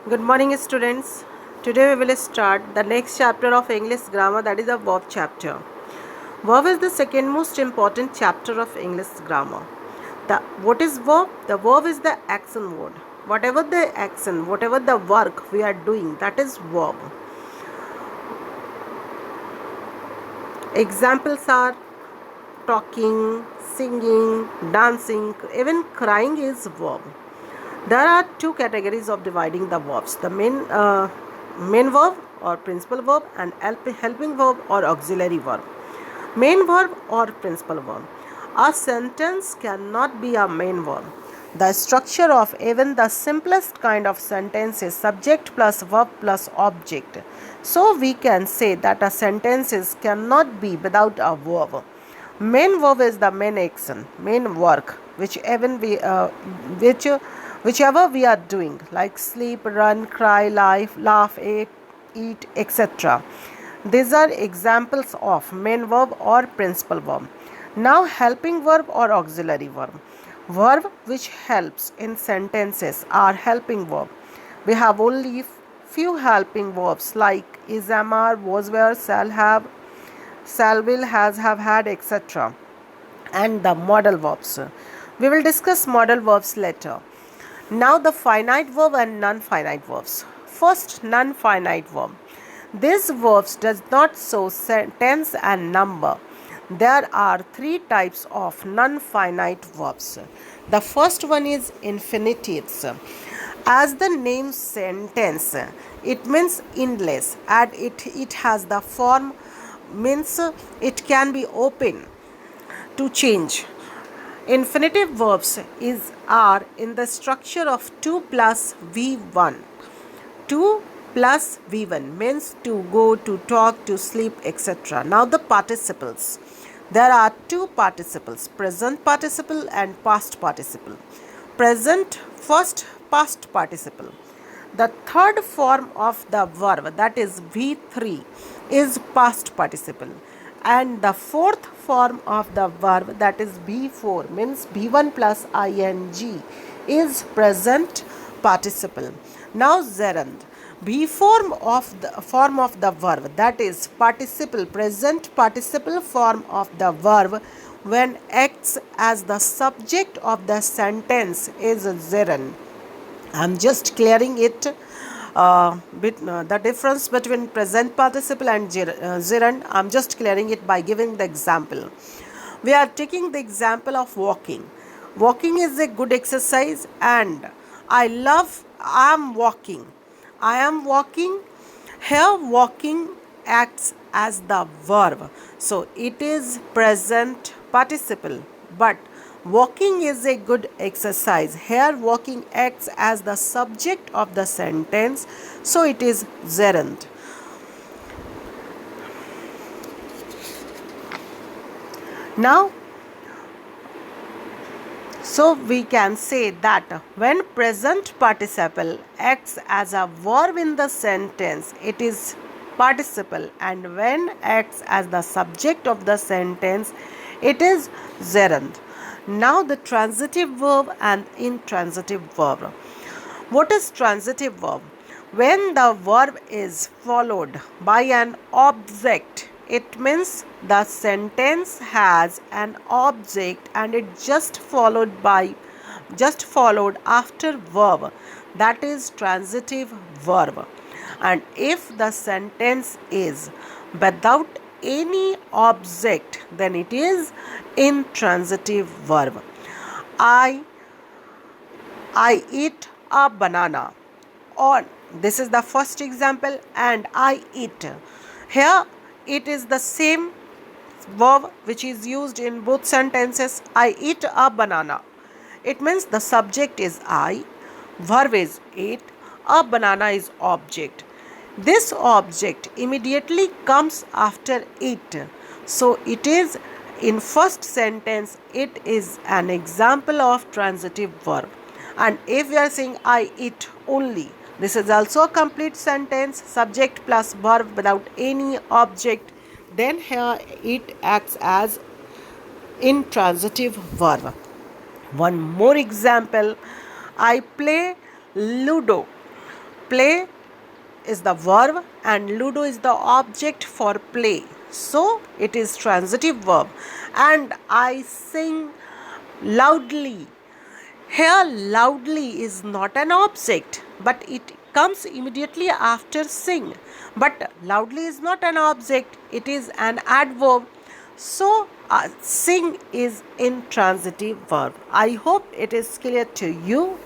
Good morning, students. Today we will start the next chapter of English grammar, that is the verb chapter. Verb is the second most important chapter of English grammar. What is verb? The verb is the action word. Whatever the action, whatever the work we are doing, that is verb. Examples are talking, singing, dancing, even crying is verb. There are two categories of dividing the verbs: the main verb or principal verb, and helping verb or auxiliary verb. Main verb or principal verb. A sentence cannot be a main verb. The structure of even the simplest kind of sentence is subject plus verb plus object. So we can say that a sentence cannot be without a verb. Main verb is the main action, main work, whichever we are doing, like sleep, run, cry, laugh, eat, etc. These are examples of main verb or principal verb. Now, helping verb or auxiliary verb. Verb which helps in sentences are helping verb. We have only few helping verbs like is, am, are, was, were, shall have, shall, will, has, have, had, etc. And the modal verbs. We will discuss modal verbs later. Now the finite verb and non-finite verbs. First, non-finite verb. These verbs does not show tense and number. There are three types of non-finite verbs. The first one is infinitives. As the name sentence, it means endless, and it has the form, means it can be open to change. Infinitive verbs are in the structure of 2 plus V1. 2 plus V1 means to go, to talk, to sleep, etc. Now the participles. There are two participles, present participle and past participle. Present first, past participle. The third form of the verb, that is V3, is past participle. And the fourth form of the verb, that is B4, means B1 plus ing, is present participle. Now gerund. B form of the verb, that is participle, present participle form of the verb when acts as the subject of the sentence is gerund. I'm just clearing it. The difference between present participle and gerund, I'm just clearing it by giving the example. We are taking the example of walking. Walking is a good exercise, and I am walking. I am walking. Here, walking acts as the verb. So, it is present participle, but walking is a good exercise. Here, walking acts as the subject of the sentence, so it is gerund. Now, so we can say that when present participle acts as a verb in the sentence, it is participle, and when acts as the subject of the sentence, it is gerund. Now the transitive verb and intransitive verb. What is transitive verb? When the verb is followed by an object, it means the sentence has an object and it just followed after verb, that is transitive verb. And if the sentence is without any object, then it is intransitive verb. I eat a banana. Or this is the first example, and I eat. Here it is the same verb which is used in both sentences. I eat a banana. It means the subject is I, verb is eat, a banana is object. This object immediately comes after it. So it is in first sentence, it is an example of transitive verb. And if we are saying I eat only, this is also a complete sentence, subject plus verb without any object. Then here it acts as intransitive verb. One more example, I play Ludo. Play is the verb and Ludo is the object for play. So it is transitive verb. And I sing loudly. Here, loudly is not an object, but it comes immediately after sing. But loudly is not an object, it is an adverb. So, sing is intransitive verb. I hope it is clear to you.